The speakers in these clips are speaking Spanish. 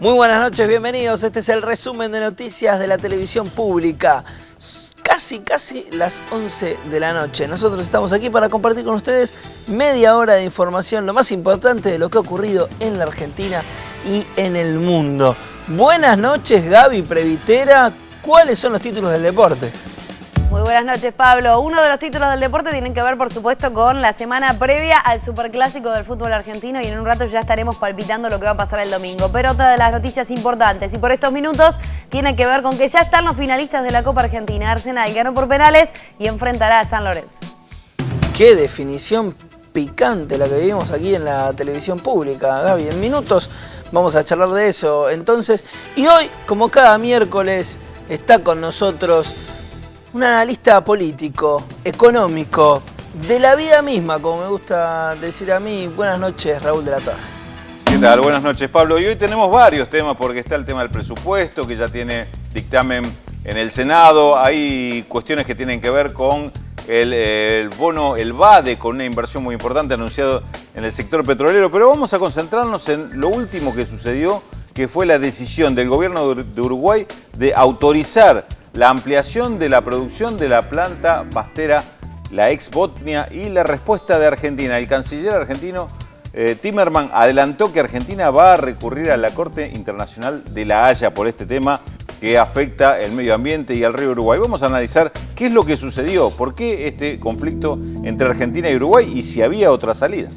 Muy buenas noches, bienvenidos. Este es el resumen de noticias de la televisión pública. Casi las 11 de la noche. Nosotros estamos aquí para compartir con ustedes media hora de información, lo más importante de lo que ha ocurrido en la Argentina y en el mundo. Buenas noches, Gaby Previtera. ¿Cuáles son los títulos del deporte? Muy buenas noches, Pablo. Uno de los títulos del deporte tienen que ver, por supuesto, con la semana previa al Superclásico del fútbol argentino y en un rato ya estaremos palpitando lo que va a pasar el domingo. Pero otra de las noticias importantes y por estos minutos tiene que ver con que ya están los finalistas de la Copa Argentina. Arsenal ganó por penales y enfrentará a San Lorenzo. Qué definición picante la que vivimos aquí en la televisión pública, Gaby. En minutos vamos a charlar de eso. Entonces, y hoy, como cada miércoles, está con nosotros un analista político, económico, de la vida misma, como me gusta decir a mí. Buenas noches, Raúl de la Torre. ¿Qué tal? Buenas noches, Pablo. Y hoy tenemos varios temas, porque está el tema del presupuesto, que ya tiene dictamen en el Senado. Hay cuestiones que tienen que ver con el bono, el BADE, con una inversión muy importante anunciado en el sector petrolero. Pero vamos a concentrarnos en lo último que sucedió, que fue la decisión del gobierno de Uruguay de autorizar la ampliación de la producción de la planta pastera, la ex Botnia, y la respuesta de Argentina. El canciller argentino Timerman adelantó que Argentina va a recurrir a la Corte Internacional de La Haya por este tema que afecta el medio ambiente y al río Uruguay. Vamos a analizar qué es lo que sucedió, por qué este conflicto entre Argentina y Uruguay y si había otra salida.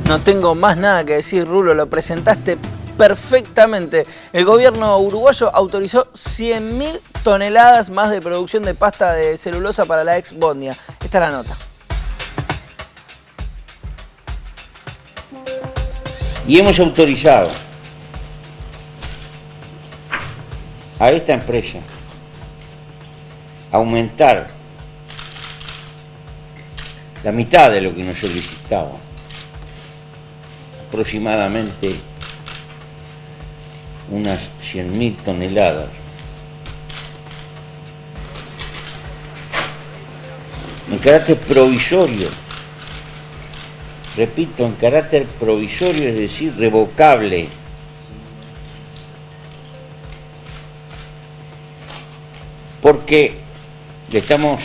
No tengo más nada que decir, Rulo, lo presentaste perfectamente. El gobierno uruguayo autorizó 100.000 toneladas más de producción de pasta de celulosa para la ex Botnia. Esta es la nota. Y hemos autorizado a esta empresa a aumentar la mitad de lo que nos solicitaba, aproximadamente unas 100.000 toneladas. En carácter provisorio, repito, en carácter provisorio, es decir, revocable. Porque le estamos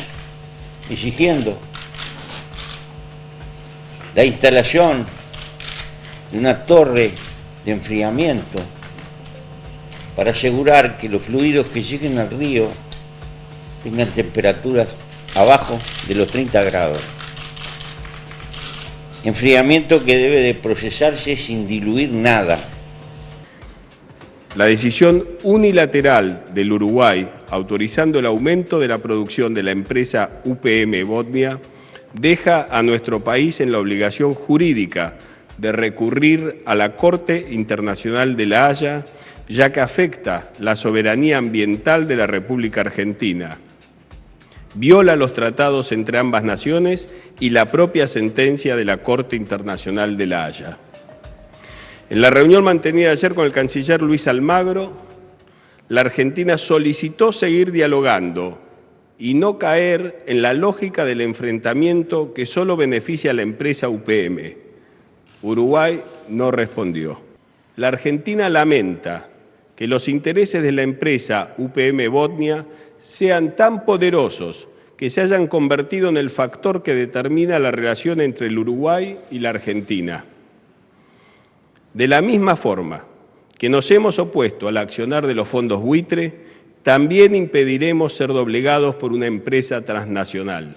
exigiendo la instalación de una torre de enfriamiento para asegurar que los fluidos que lleguen al río tengan temperaturas abajo de los 30 grados. Enfriamiento que debe de procesarse sin diluir nada. La decisión unilateral del Uruguay autorizando el aumento de la producción de la empresa UPM Botnia deja a nuestro país en la obligación jurídica de recurrir a la Corte Internacional de La Haya, ya que afecta la soberanía ambiental de la República Argentina, viola los tratados entre ambas naciones y la propia sentencia de la Corte Internacional de La Haya. En la reunión mantenida ayer con el canciller Luis Almagro, la Argentina solicitó seguir dialogando y no caer en la lógica del enfrentamiento que solo beneficia a la empresa UPM. Uruguay no respondió. La Argentina lamenta que los intereses de la empresa UPM Botnia sean tan poderosos que se hayan convertido en el factor que determina la relación entre el Uruguay y la Argentina. De la misma forma que nos hemos opuesto al accionar de los fondos buitre, también impediremos ser doblegados por una empresa transnacional.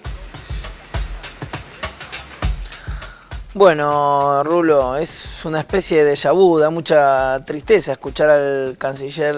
Bueno, Rulo, es una especie de déjà vu, da mucha tristeza escuchar al canciller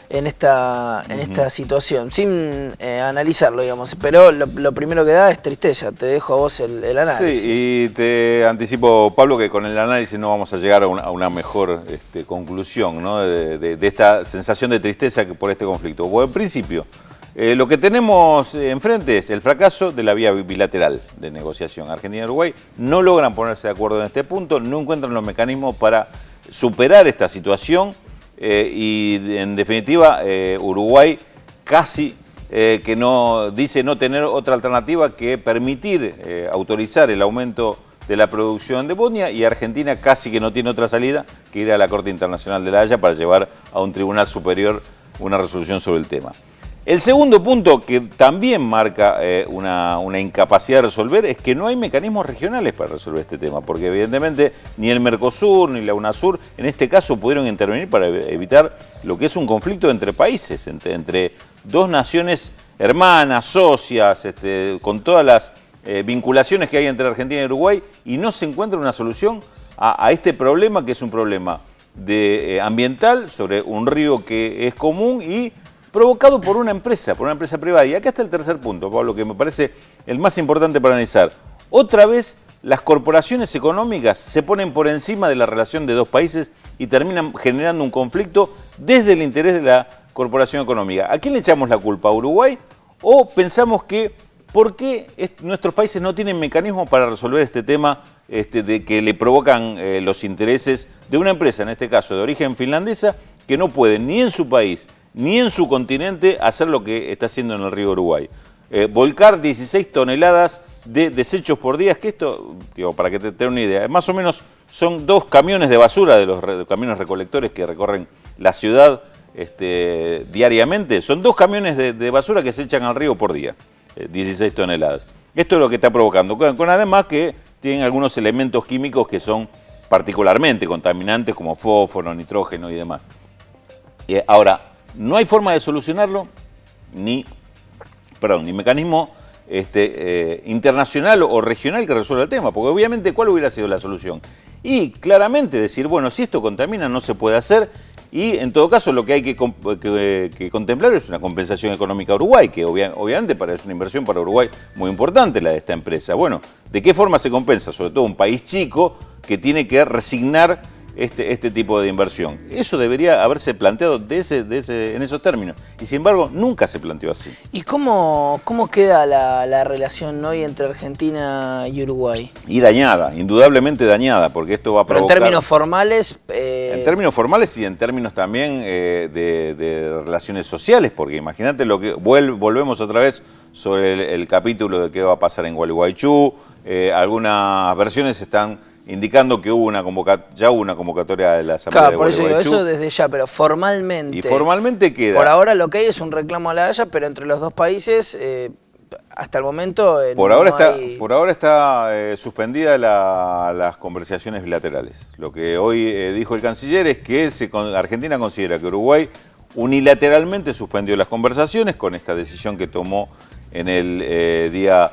en esta situación, sin analizarlo, digamos, pero lo primero que da es tristeza. Te dejo a vos el análisis. Sí, y te anticipo, Pablo, que con el análisis no vamos a llegar a una mejor conclusión, ¿no? de esta sensación de tristeza por este conflicto. Bueno, en principio, lo que tenemos enfrente es el fracaso de la vía bilateral de negociación. Argentina y Uruguay no logran ponerse de acuerdo en este punto, no encuentran los mecanismos para superar esta situación y, en definitiva, Uruguay casi que no dice no tener otra alternativa que permitir autorizar el aumento de la producción de Bosnia, y Argentina casi que no tiene otra salida que ir a la Corte Internacional de La Haya para llevar a un tribunal superior una resolución sobre el tema. El segundo punto que también marca una incapacidad de resolver es que no hay mecanismos regionales para resolver este tema, porque evidentemente ni el Mercosur ni la UNASUR en este caso pudieron intervenir para evitar lo que es un conflicto entre países, entre dos naciones hermanas, socias, con todas las vinculaciones que hay entre Argentina y Uruguay, y no se encuentra una solución a este problema, que es un problema ambiental sobre un río que es común y provocado por una empresa privada. Y acá está el tercer punto, Pablo, que me parece el más importante para analizar. Otra vez las corporaciones económicas se ponen por encima de la relación de dos países y terminan generando un conflicto desde el interés de la corporación económica. ¿A quién le echamos la culpa? ¿A Uruguay? ¿O pensamos que por qué nuestros países no tienen mecanismos para resolver este tema de que le provocan los intereses de una empresa, en este caso de origen finlandesa, que no puede ni en su país ni en su continente hacer lo que está haciendo en el río Uruguay? Volcar 16 toneladas de desechos por día, es que esto, digo, para que te den una idea, más o menos son 2 camiones de basura de los camiones recolectores que recorren la ciudad diariamente, son 2 camiones de basura que se echan al río por día, 16 toneladas. Esto es lo que está provocando, con además que tienen algunos elementos químicos que son particularmente contaminantes, como fósforo, nitrógeno y demás. Ahora, no hay forma de solucionarlo, ni mecanismo internacional o regional que resuelva el tema, porque obviamente, ¿cuál hubiera sido la solución? Y claramente decir, bueno, si esto contamina no se puede hacer, y en todo caso lo que hay que contemplar es una compensación económica a Uruguay, que obviamente es una inversión para Uruguay muy importante la de esta empresa. Bueno, ¿de qué forma se compensa? Sobre todo un país chico que tiene que resignar este tipo de inversión. Eso debería haberse planteado en esos términos. Y sin embargo, nunca se planteó así. ¿Y cómo queda la relación hoy entre Argentina y Uruguay? Y dañada, indudablemente dañada, porque esto va a provocar... Pero en términos formales... En términos formales y en términos también de relaciones sociales, porque imagínate lo que... Volvemos otra vez sobre el capítulo de qué va a pasar en Gualeguaychú. Algunas versiones están indicando que ya hubo una convocatoria de la Asamblea de Gualeguaychú. Claro, por eso digo, eso desde ya, pero formalmente... Y formalmente queda... Por ahora lo que hay es un reclamo a La Haya, pero entre los dos países, hasta el momento... Por ahora está suspendida las conversaciones bilaterales. Lo que hoy dijo el canciller es que Argentina considera que Uruguay unilateralmente suspendió las conversaciones con esta decisión que tomó en el día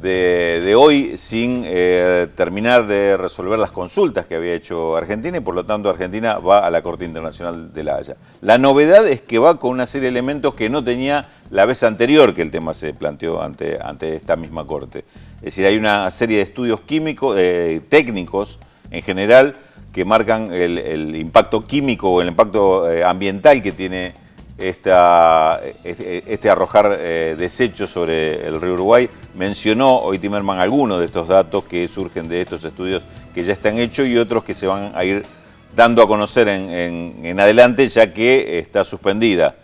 de hoy sin terminar de resolver las consultas que había hecho Argentina, y por lo tanto Argentina va a la Corte Internacional de La Haya. La novedad es que va con una serie de elementos que no tenía la vez anterior que el tema se planteó ante esta misma Corte. Es decir, hay una serie de estudios químicos, técnicos en general, que marcan el impacto químico o el impacto ambiental que tiene arrojar desechos sobre el río Uruguay. Mencionó hoy Timerman algunos de estos datos que surgen de estos estudios que ya están hechos y otros que se van a ir dando a conocer en adelante, ya que está suspendida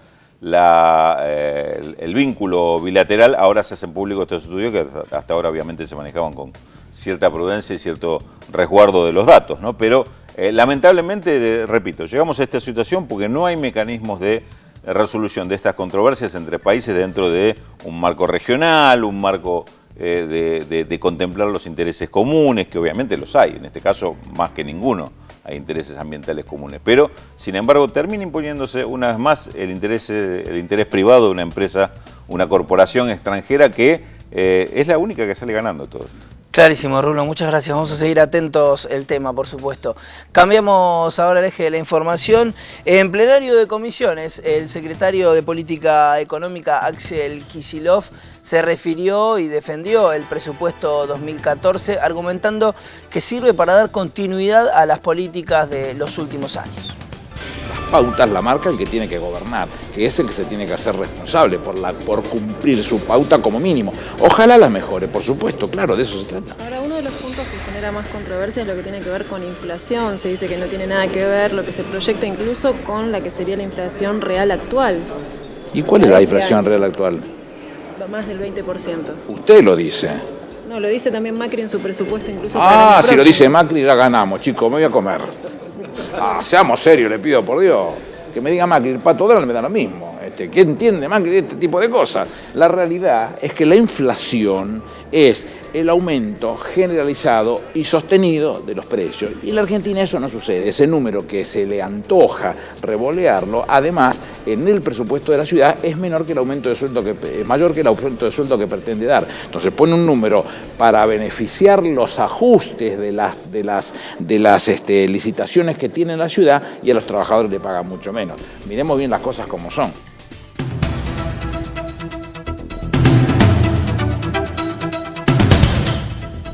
el vínculo bilateral. Ahora se hacen públicos estos estudios que hasta ahora obviamente se manejaban con cierta prudencia y cierto resguardo de los datos, ¿no? Pero lamentablemente, repito, llegamos a esta situación porque no hay mecanismos de resolución de estas controversias entre países dentro de un marco regional, un marco de contemplar los intereses comunes, que obviamente los hay, en este caso más que ninguno hay intereses ambientales comunes, pero sin embargo termina imponiéndose una vez más el interés privado de una empresa, una corporación extranjera que es la única que sale ganando todo. Clarísimo, Rulo, muchas gracias. Vamos a seguir atentos el tema, por supuesto. Cambiamos ahora el eje de la información. En plenario de comisiones, el secretario de Política Económica, Axel Kicillof, se refirió y defendió el presupuesto 2014, argumentando que sirve para dar continuidad a las políticas de los últimos años. Pautas la marca el que tiene que gobernar, que es el que se tiene que hacer responsable por cumplir su pauta como mínimo. Ojalá la mejore, por supuesto, claro, de eso se trata. Ahora, uno de los puntos que genera más controversia es lo que tiene que ver con inflación. Se dice que no tiene nada que ver lo que se proyecta incluso con la que sería la inflación real actual. ¿Y cuál es la inflación real actual? Más del 20%. Usted lo dice. No, lo dice también Macri en su presupuesto incluso para el Si lo dice Macri ya ganamos, chicos, me voy a comer. Seamos serios, le pido por Dios. Que me diga Macri, el Pato Donald me da lo mismo. ¿Quién entiende Macri de este tipo de cosas? La realidad es que la inflación es el aumento generalizado y sostenido de los precios. Y en la Argentina eso no sucede. Ese número que se le antoja revolearlo, además, en el presupuesto de la ciudad es menor que el aumento de sueldo mayor que el aumento de sueldo que pretende dar. Entonces pone un número para beneficiar los ajustes de las licitaciones que tiene la ciudad y a los trabajadores le pagan mucho menos. Miremos bien las cosas como son.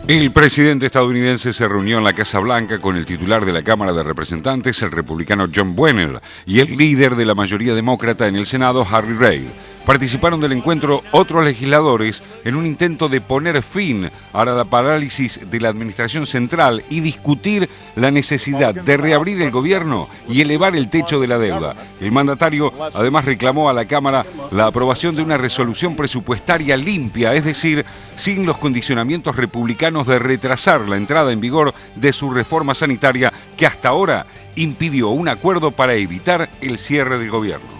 El presidente estadounidense se reunió en la Casa Blanca con el titular de la Cámara de Representantes, el republicano John Boehner, y el líder de la mayoría demócrata en el Senado, Harry Reid. Participaron del encuentro otros legisladores en un intento de poner fin a la parálisis de la administración central y discutir la necesidad de reabrir el gobierno y elevar el techo de la deuda. El mandatario además reclamó a la Cámara la aprobación de una resolución presupuestaria limpia, es decir, sin los condicionamientos republicanos de retrasar la entrada en vigor de su reforma sanitaria que hasta ahora impidió un acuerdo para evitar el cierre del gobierno.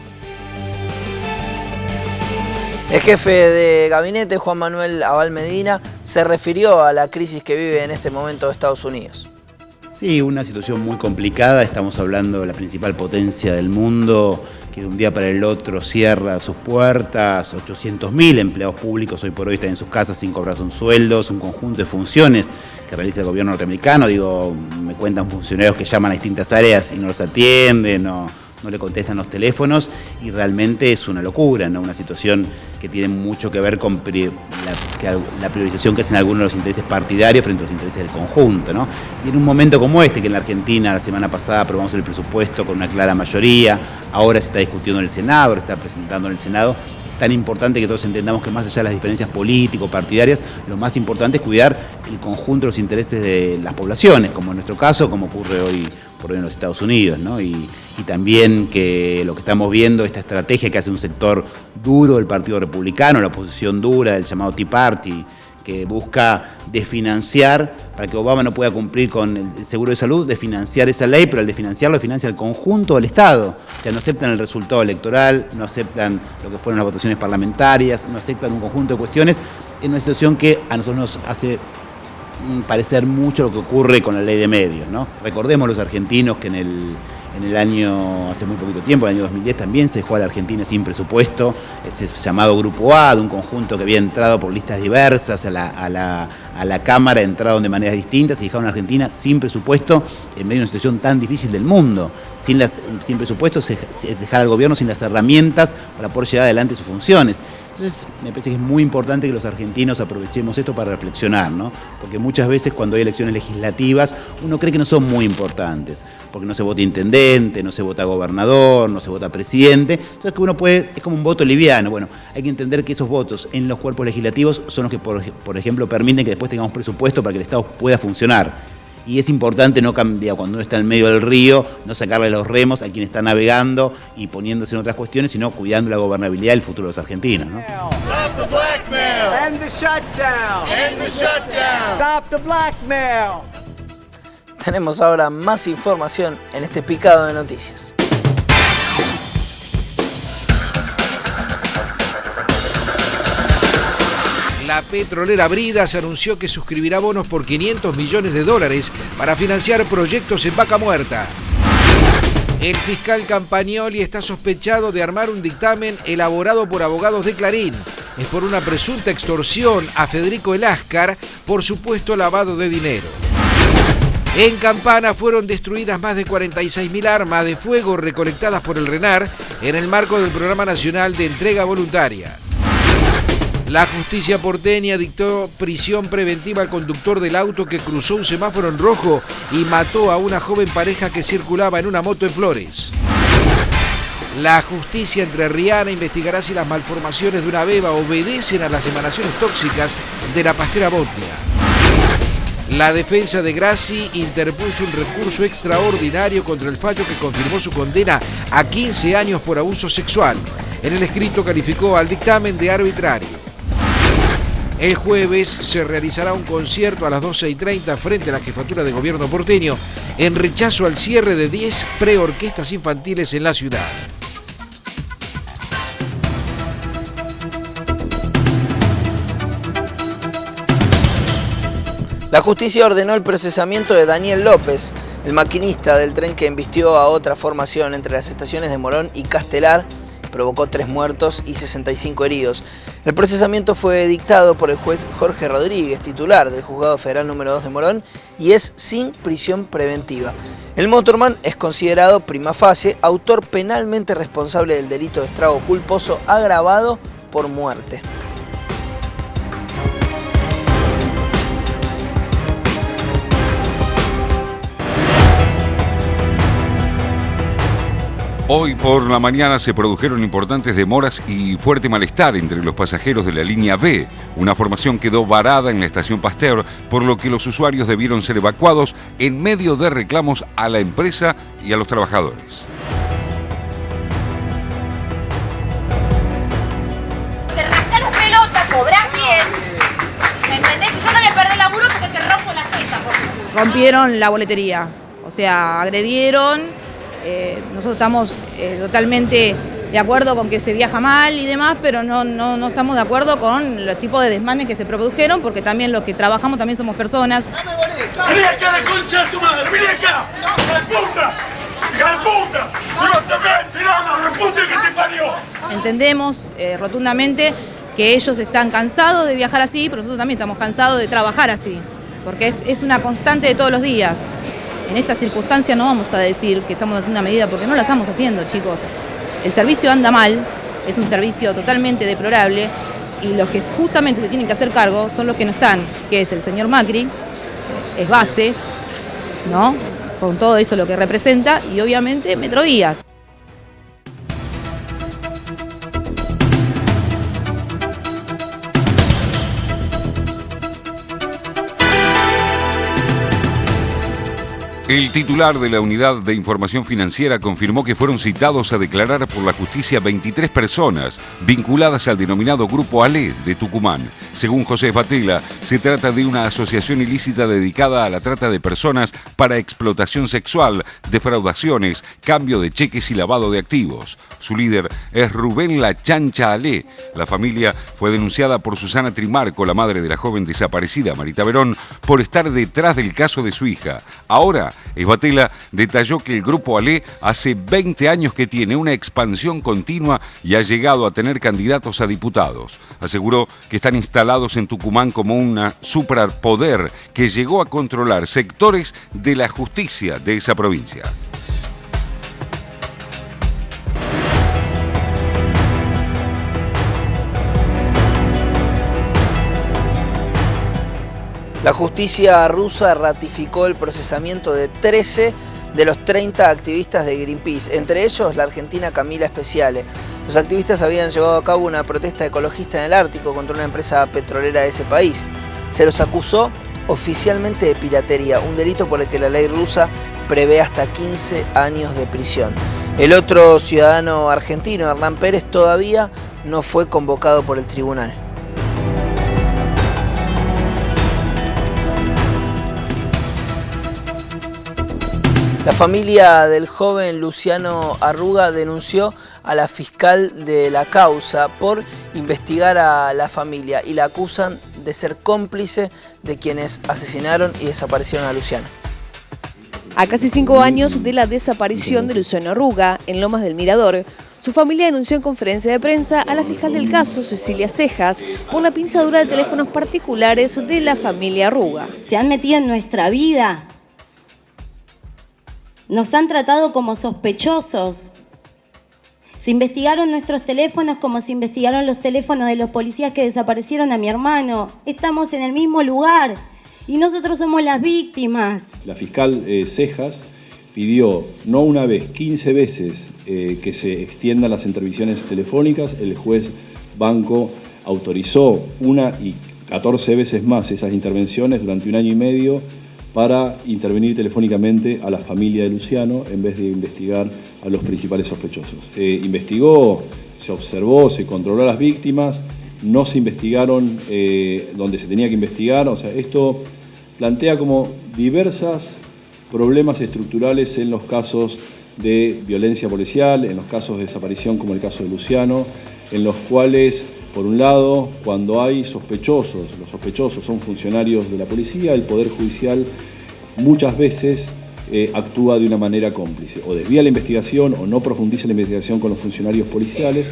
El jefe de gabinete, Juan Manuel Abal Medina, se refirió a la crisis que vive en este momento Estados Unidos. Sí, una situación muy complicada. Estamos hablando de la principal potencia del mundo, que de un día para el otro cierra sus puertas. 800.000 empleados públicos hoy por hoy están en sus casas sin cobrar sus sueldos, un conjunto de funciones que realiza el gobierno norteamericano. Me cuentan funcionarios que llaman a distintas áreas y no los atienden, no le contestan los teléfonos, y realmente es una locura, ¿no? Una situación que tiene mucho que ver con la priorización que hacen algunos de los intereses partidarios frente a los intereses del conjunto, ¿no? Y en un momento como este, que en la Argentina la semana pasada aprobamos el presupuesto con una clara mayoría, ahora se está discutiendo en el Senado, ahora se está presentando en el Senado, es tan importante que todos entendamos que más allá de las diferencias político-partidarias, lo más importante es cuidar el conjunto de los intereses de las poblaciones, como en nuestro caso, como ocurre hoy por hoy en los Estados Unidos, ¿no? Y también que lo que estamos viendo, esta estrategia que hace un sector duro del Partido Republicano, la oposición dura del llamado Tea Party, que busca desfinanciar, para que Obama no pueda cumplir con el seguro de salud, desfinanciar esa ley, pero al desfinanciarlo financia el conjunto del Estado. O sea, no aceptan el resultado electoral, no aceptan lo que fueron las votaciones parlamentarias, no aceptan un conjunto de cuestiones, en una situación que a nosotros nos hace parecer mucho lo que ocurre con la ley de medios, ¿no? Recordemos los argentinos que en el año, hace muy poquito tiempo, en el año 2010 también se dejó a la Argentina sin presupuesto, ese llamado Grupo A, de un conjunto que había entrado por listas diversas a la Cámara, entraron de maneras distintas y dejaron a la Argentina sin presupuesto en medio de una situación tan difícil del mundo. Sin presupuesto, dejar al gobierno sin las herramientas para poder llevar adelante sus funciones. Entonces, me parece que es muy importante que los argentinos aprovechemos esto para reflexionar, ¿no? Porque muchas veces cuando hay elecciones legislativas, uno cree que no son muy importantes, porque no se vota intendente, no se vota gobernador, no se vota presidente. Entonces, que uno puede, es como un voto liviano. Bueno, hay que entender que esos votos en los cuerpos legislativos son los que, por ejemplo, permiten que después tengamos presupuesto para que el Estado pueda funcionar. Y es importante no cambiar, cuando uno está en medio del río, no sacarle los remos a quien está navegando y poniéndose en otras cuestiones, sino cuidando la gobernabilidad y el futuro de los argentinos, ¿no? Stop the blackmail! End the shutdown! End the shutdown! Stop the blackmail! Tenemos ahora más información en este picado de noticias. La petrolera Bridas anunció que suscribirá bonos por $500 millones para financiar proyectos en Vaca Muerta. El fiscal Campagnoli está sospechado de armar un dictamen elaborado por abogados de Clarín. Es por una presunta extorsión a Federico Eláscar por supuesto lavado de dinero. En Campana fueron destruidas más de 46.000 armas de fuego recolectadas por el RENAR en el marco del Programa Nacional de Entrega Voluntaria. La justicia porteña dictó prisión preventiva al conductor del auto que cruzó un semáforo en rojo y mató a una joven pareja que circulaba en una moto en Flores. La justicia entrerriana investigará si las malformaciones de una beba obedecen a las emanaciones tóxicas de la pastera Botnia. La defensa de Grassi interpuso un recurso extraordinario contra el fallo que confirmó su condena a 15 años por abuso sexual. En el escrito calificó al dictamen de arbitrario. El jueves se realizará un concierto a las 12:30 frente a la Jefatura de Gobierno porteño en rechazo al cierre de 10 preorquestas infantiles en la ciudad. La justicia ordenó el procesamiento de Daniel López, el maquinista del tren que embistió a otra formación entre las estaciones de Morón y Castelar, provocó 3 muertos y 65 heridos. El procesamiento fue dictado por el juez Jorge Rodríguez, titular del Juzgado Federal número 2 de Morón, y es sin prisión preventiva. El motorman es considerado prima facie autor penalmente responsable del delito de estrago culposo agravado por muerte. Hoy por la mañana se produjeron importantes demoras y fuerte malestar entre los pasajeros de la línea B. Una formación quedó varada en la estación Pasteur, por lo que los usuarios debieron ser evacuados en medio de reclamos a la empresa y a los trabajadores. Te rascas las pelotas, cobrás bien. ¿Me entendés? Si yo no le perdí laburo porque te rompo la jeta. Rompieron la boletería, o sea, agredieron. Nosotros estamos totalmente de acuerdo con que se viaja mal y demás, pero no estamos de acuerdo con los tipos de desmanes que se produjeron, porque también los que trabajamos también somos personas. ¡Vení acá, la concha de tu madre! ¡Vení acá! ¡Hija de puta! ¡Hija de puta! ¡Levántate! ¡Mirá la reputa que te parió! Entendemos rotundamente que ellos están cansados de viajar así, pero nosotros también estamos cansados de trabajar así, porque es una constante de todos los días. En esta circunstancia no vamos a decir que estamos haciendo una medida porque no la estamos haciendo, chicos. El servicio anda mal, es un servicio totalmente deplorable y los que justamente se tienen que hacer cargo son los que no están, que es el señor Macri, es base, ¿no? Con todo eso lo que representa y obviamente Metrovías. El titular de la Unidad de Información Financiera confirmó que fueron citados a declarar por la justicia 23 personas vinculadas al denominado Grupo Ale de Tucumán. Según José Batela, se trata de una asociación ilícita dedicada a la trata de personas para explotación sexual, defraudaciones, cambio de cheques y lavado de activos. Su líder es Rubén La Chancha Ale. La familia fue denunciada por Susana Trimarco, la madre de la joven desaparecida Marita Verón, por estar detrás del caso de su hija. Ahora, Esbatela detalló que el Grupo Ale hace 20 años que tiene una expansión continua y ha llegado a tener candidatos a diputados. Aseguró que están instalados en Tucumán como un superpoder que llegó a controlar sectores de la justicia de esa provincia. La justicia rusa ratificó el procesamiento de 13 de los 30 activistas de Greenpeace, entre ellos la argentina Camila Speciale. Los activistas habían llevado a cabo una protesta ecologista en el Ártico contra una empresa petrolera de ese país. Se los acusó oficialmente de piratería, un delito por el que la ley rusa prevé hasta 15 años de prisión. El otro ciudadano argentino, Hernán Pérez, todavía no fue convocado por el tribunal. La familia del joven Luciano Arruga denunció a la fiscal de la causa por investigar a la familia y la acusan de ser cómplice de quienes asesinaron y desaparecieron a Luciano. A casi 5 años de la desaparición de Luciano Arruga en Lomas del Mirador, su familia denunció en conferencia de prensa a la fiscal del caso, Cecilia Cejas, por la pinchadura de teléfonos particulares de la familia Arruga. Se han metido en nuestra vida. Nos han tratado como sospechosos. Se investigaron nuestros teléfonos como se investigaron los teléfonos de los policías que desaparecieron a mi hermano. Estamos en el mismo lugar y nosotros somos las víctimas. La fiscal Cejas pidió no una vez, 15 veces que se extiendan las intervenciones telefónicas. El juez Banco autorizó una y 14 veces más esas intervenciones durante 1 año y medio para intervenir telefónicamente a la familia de Luciano en vez de investigar a los principales sospechosos. Se investigó, se observó, se controló a las víctimas no se investigaron donde se tenía que investigar. O sea, esto plantea como diversos problemas estructurales en los casos de violencia policial, en los casos de desaparición como el caso de Luciano, en los cuales, por un lado, cuando hay sospechosos, los sospechosos son funcionarios de la policía, el Poder Judicial muchas veces actúa de una manera cómplice, o desvía la investigación o no profundiza la investigación con los funcionarios policiales,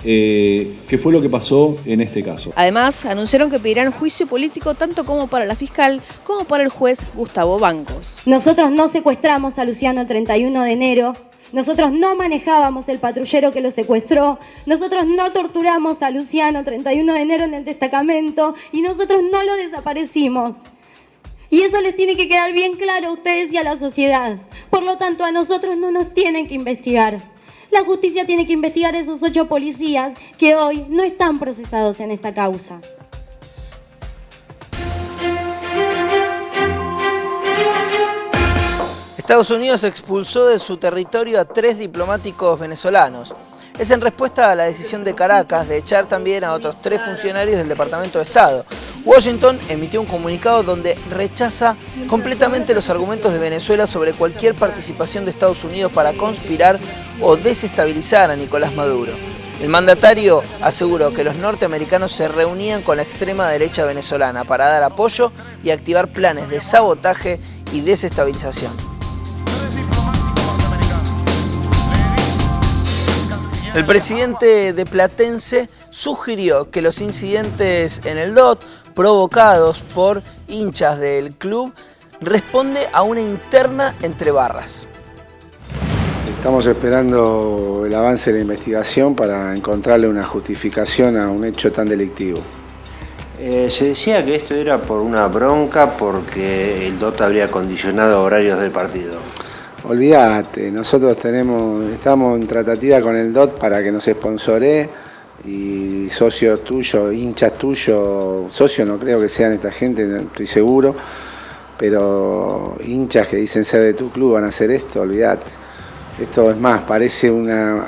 que fue lo que pasó en este caso. Además, anunciaron que pedirán juicio político tanto como para la fiscal como para el juez Gustavo Bancos. Nosotros no secuestramos a Luciano el 31 de enero, nosotros no manejábamos el patrullero que lo secuestró, nosotros no torturamos a Luciano el 31 de enero en el destacamento y nosotros no lo desaparecimos. Y eso les tiene que quedar bien claro a ustedes y a la sociedad. Por lo tanto, a nosotros no nos tienen que investigar. La justicia tiene que investigar a esos 8 policías que hoy no están procesados en esta causa. Estados Unidos expulsó de su territorio a 3 diplomáticos venezolanos. Es en respuesta a la decisión de Caracas de echar también a otros 3 funcionarios del Departamento de Estado. Washington emitió un comunicado donde rechaza completamente los argumentos de Venezuela sobre cualquier participación de Estados Unidos para conspirar o desestabilizar a Nicolás Maduro. El mandatario aseguró que los norteamericanos se reunían con la extrema derecha venezolana para dar apoyo y activar planes de sabotaje y desestabilización. El presidente de Platense sugirió que los incidentes en el DOT provocados por hinchas del club responde a una interna entre barras. Estamos esperando el avance de la investigación para encontrarle una justificación a un hecho tan delictivo. Se decía que esto era por una bronca porque el DOT habría condicionado horarios del partido. Olvídate, nosotros estamos en tratativa con el DOT para que nos sponsoree y socios tuyos, hinchas tuyos, socios no creo que sean esta gente, no estoy seguro, pero hinchas que dicen ser de tu club van a hacer esto, olvídate. Esto es más, parece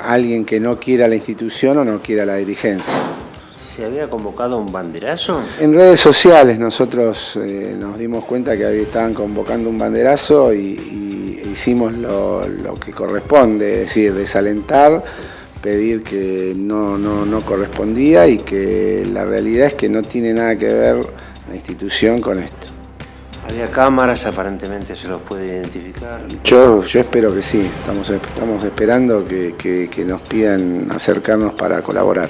alguien que no quiera la institución o no quiera la dirigencia. ¿Se había convocado un banderazo? En redes sociales nosotros nos dimos cuenta que estaban convocando un banderazo y hicimos lo que corresponde, es decir, desalentar, pedir que no correspondía y que la realidad es que no tiene nada que ver la institución con esto. ¿Había cámaras? Aparentemente se los puede identificar. Yo espero que sí, estamos esperando que nos pidan acercarnos para colaborar.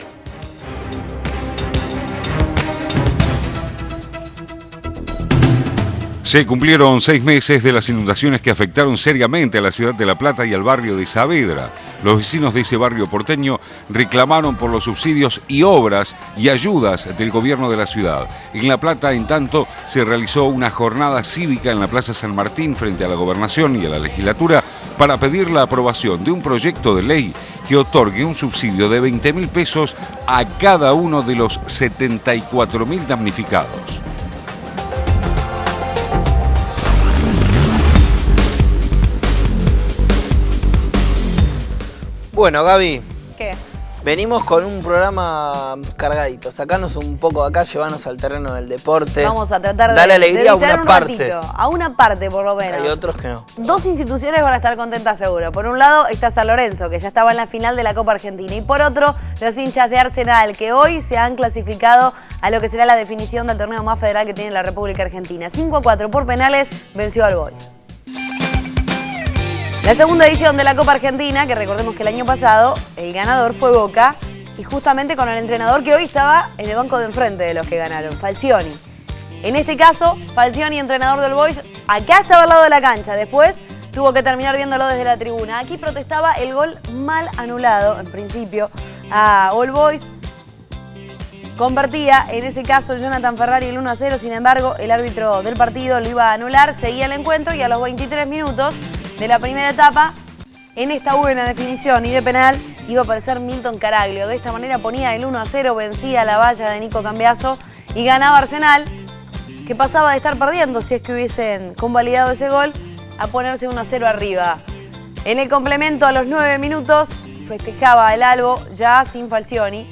Se cumplieron 6 meses de las inundaciones que afectaron seriamente a la ciudad de La Plata y al barrio de Saavedra. Los vecinos de ese barrio porteño reclamaron por los subsidios y obras y ayudas del gobierno de la ciudad. En La Plata, en tanto, se realizó una jornada cívica en la Plaza San Martín frente a la Gobernación y a la Legislatura para pedir la aprobación de un proyecto de ley que otorgue un subsidio de 20.000 pesos a cada uno de los 74.000 damnificados. Bueno, Gaby. ¿Qué? Venimos con un programa cargadito. Sacanos un poco de acá, llevarnos al terreno del deporte. Vamos a tratar de darle alegría a dedicar una un parte. ratito, a una parte por lo menos. Hay otros que no. 2 instituciones van a estar contentas seguro. Por un lado está San Lorenzo, que ya estaba en la final de la Copa Argentina. Y por otro, los hinchas de Arsenal, que hoy se han clasificado a lo que será la definición del torneo más federal que tiene la República Argentina. 5-4 por penales, venció al Boys. La segunda edición de la Copa Argentina, que recordemos que el año pasado el ganador fue Boca, y justamente con el entrenador que hoy estaba en el banco de enfrente de los que ganaron, Falcioni. En este caso, Falcioni, entrenador del Boys, acá estaba al lado de la cancha, después tuvo que terminar viéndolo desde la tribuna. Aquí protestaba el gol mal anulado, en principio, a All Boys. Convertía, en ese caso, Jonathan Ferrari el 1-0, sin embargo, el árbitro del partido lo iba a anular, seguía el encuentro y a los 23 minutos de la primera etapa, en esta buena definición y de penal, iba a aparecer Milton Caraglio. De esta manera ponía el 1-0, vencía la valla de Nico Cambiaso y ganaba Arsenal, que pasaba de estar perdiendo, si es que hubiesen convalidado ese gol, a ponerse 1-0 arriba. En el complemento, a los 9 minutos, festejaba el Albo, ya sin Falcioni.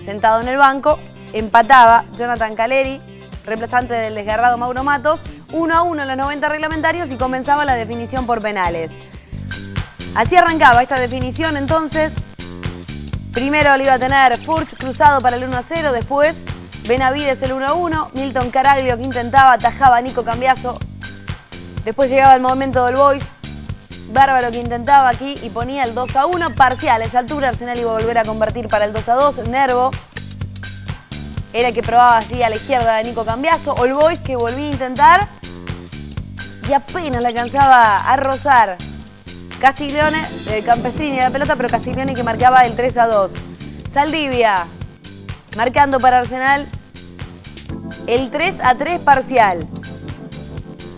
sentado en el banco. Empataba Jonathan Caleri, reemplazante del desgarrado Mauro Matos, 1-1 en los 90 reglamentarios y comenzaba la definición por penales. Así arrancaba esta definición entonces. Primero lo iba a tener Furch cruzado para el 1-0, después Benavides el 1-1, Milton Caraglio que intentaba, atajaba a Nico Cambiaso. Después llegaba el momento del Boys, Bárbaro que intentaba aquí y ponía el 2-1, parcial. A esa altura Arsenal iba a volver a convertir para el 2-2, Nervo era el que probaba allí a la izquierda de Nico Cambiaso, All Boys que volvía a intentar y apenas le alcanzaba a rozar Castiglione, Campestrini de la pelota, pero Castiglione que marcaba el 3-2. Saldivia marcando para Arsenal el 3-3 parcial.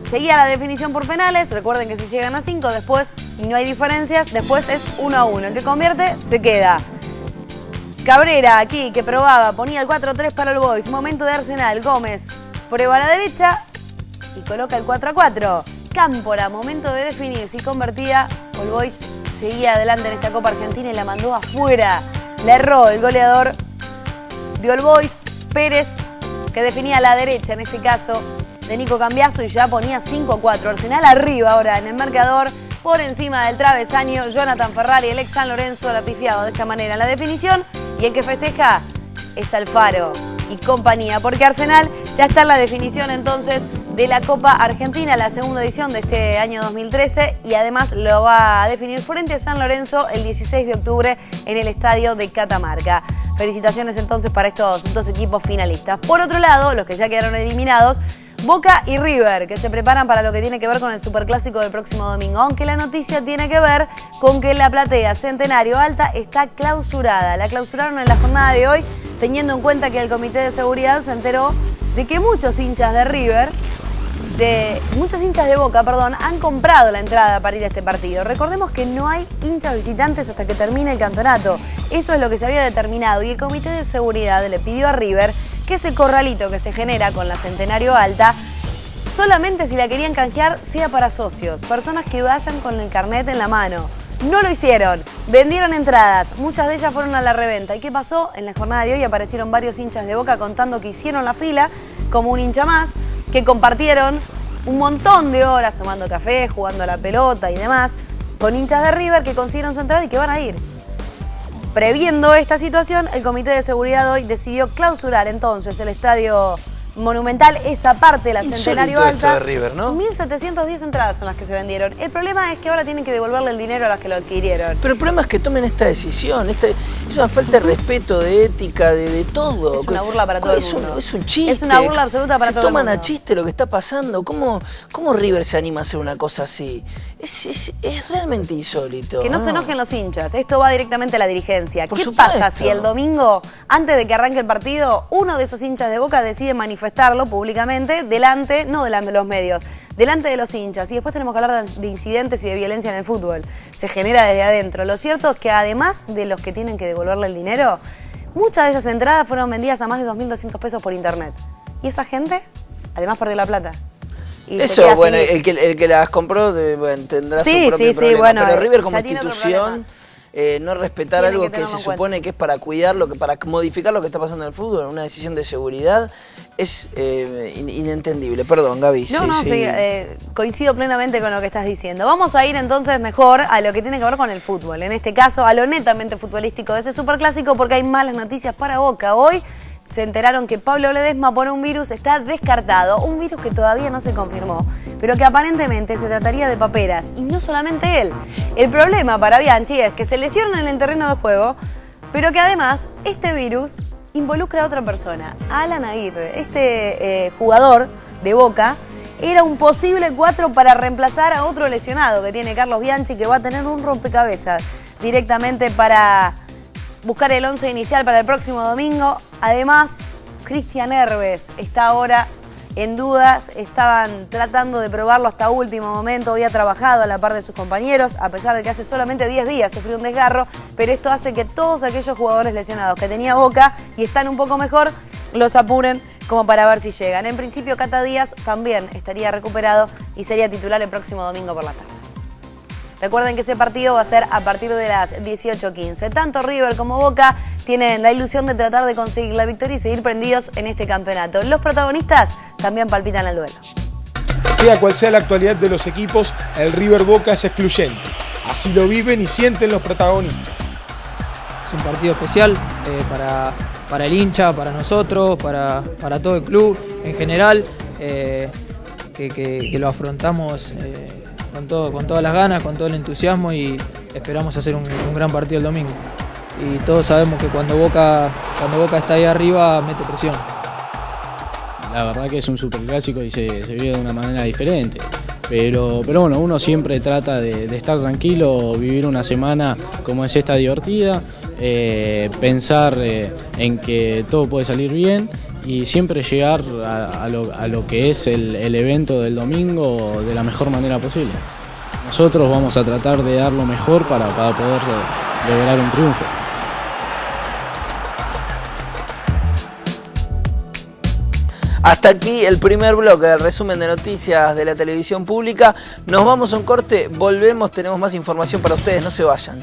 Seguía la definición por penales, recuerden que si llegan a 5 después y no hay diferencias, después es 1-1. El que convierte se queda. Cabrera aquí que probaba, ponía el 4-3 para el Boys. Momento de Arsenal, Gómez prueba a la derecha y coloca el 4-4. Cámpora, momento de definir si convertía. All Boys seguía adelante en esta Copa Argentina y la mandó afuera. Le erró el goleador de All Boys, Pérez, que definía a la derecha en este caso de Nico Cambiaso y ya ponía 5-4. Arsenal arriba ahora en el marcador. Por encima del travesaño, Jonathan Ferrari, el ex San Lorenzo, la pifiado de esta manera en la definición. Y el que festeja es Alfaro y compañía, porque Arsenal ya está en la definición entonces de la Copa Argentina, la segunda edición de este año 2013, y además lo va a definir frente a San Lorenzo el 16 de octubre en el estadio de Catamarca. Felicitaciones entonces para estos dos equipos finalistas. Por otro lado, los que ya quedaron eliminados, Boca y River, que se preparan para lo que tiene que ver con el Superclásico del próximo domingo. Aunque la noticia tiene que ver con que la platea Centenario Alta está clausurada. La clausuraron en la jornada de hoy, teniendo en cuenta que el Comité de Seguridad se enteró de que muchos hinchas de River, muchos hinchas de Boca, perdón, han comprado la entrada para ir a este partido. Recordemos que no hay hinchas visitantes hasta que termine el campeonato. Eso es lo que se había determinado y el Comité de Seguridad le pidió a River que ese corralito que se genera con la Centenario Alta, solamente si la querían canjear sea para socios, personas que vayan con el carnet en la mano. No lo hicieron, vendieron entradas, muchas de ellas fueron a la reventa. ¿Y qué pasó? En la jornada de hoy aparecieron varios hinchas de Boca contando que hicieron la fila, como un hincha más, que compartieron un montón de horas tomando café, jugando a la pelota y demás, con hinchas de River que consiguieron su entrada y que van a ir. Previendo esta situación, el Comité de Seguridad hoy decidió clausurar entonces el Estadio Monumental, esa parte de la Centenario Alta. De River, ¿no? 1.710 entradas son las que se vendieron. El problema es que ahora tienen que devolverle el dinero a las que lo adquirieron. Pero el problema es que tomen esta decisión. Es una falta de respeto, de ética, de todo. Es una burla para todo el mundo. Es un chiste. Es una burla absoluta para todo el mundo. Se toman a chiste lo que está pasando. ¿Cómo River se anima a hacer una cosa así? Es realmente insólito. Que no se enojen los hinchas. Esto va directamente a la dirigencia. Por ¿Qué supuesto. pasa si el domingo, antes de que arranque el partido, uno de esos hinchas de Boca decide manifestarlo públicamente delante, no delante de los medios, delante de los hinchas? Y después tenemos que hablar de incidentes y de violencia en el fútbol. Se genera desde adentro. Lo cierto es que además de los que tienen que devolverle el dinero, muchas de esas entradas fueron vendidas a más de 2.200 pesos por internet. Y esa gente, además, perdió la plata. Eso, bueno, el que las compró tendrá su propio problema. Bueno, pero River como institución, no respetar algo que se supone que es para cuidar, para modificar lo que está pasando en el fútbol, una decisión de seguridad, es inentendible. Perdón, Gaby. Coincido plenamente con lo que estás diciendo. Vamos a ir entonces mejor a lo que tiene que ver con el fútbol. En este caso, a lo netamente futbolístico de ese superclásico, porque hay malas noticias para Boca. Hoy se enteraron que Pablo Ledesma por un virus está descartado, un virus que todavía no se confirmó, pero que aparentemente se trataría de paperas, y no solamente él. El problema para Bianchi es que se lesionan en el terreno de juego, pero que además este virus involucra a otra persona, a Alan Aguirre. Este jugador de Boca era un posible 4 para reemplazar a otro lesionado que tiene Carlos Bianchi, que va a tener un rompecabezas directamente para buscar el 11 inicial para el próximo domingo. Además, Cristian Herbes está ahora en duda. Estaban tratando de probarlo hasta último momento. Hoy ha trabajado a la par de sus compañeros, a pesar de que hace solamente 10 días sufrió un desgarro. Pero esto hace que todos aquellos jugadores lesionados que tenía Boca y están un poco mejor, los apuren como para ver si llegan. En principio, Cata Díaz también estaría recuperado y sería titular el próximo domingo por la tarde. Recuerden que ese partido va a ser a partir de las 18:15. Tanto River como Boca tienen la ilusión de tratar de conseguir la victoria y seguir prendidos en este campeonato. Los protagonistas también palpitan el duelo. Sea cual sea la actualidad de los equipos, el River Boca es excluyente. Así lo viven y sienten los protagonistas. Es un partido especial para el hincha, para nosotros, para todo el club en general, que lo afrontamos con todas las ganas, con todo el entusiasmo y esperamos hacer un gran partido el domingo. Y todos sabemos que cuando Boca está ahí arriba mete presión. La verdad que es un superclásico y se vive de una manera diferente. Pero bueno, uno siempre trata de estar tranquilo, vivir una semana como es esta divertida, pensar en que todo puede salir bien y siempre llegar a lo que es el evento del domingo de la mejor manera posible. Nosotros vamos a tratar de dar lo mejor para poder lograr un triunfo. Hasta aquí el primer bloque del resumen de noticias de la televisión pública. Nos vamos a un corte, volvemos, tenemos más información para ustedes, no se vayan.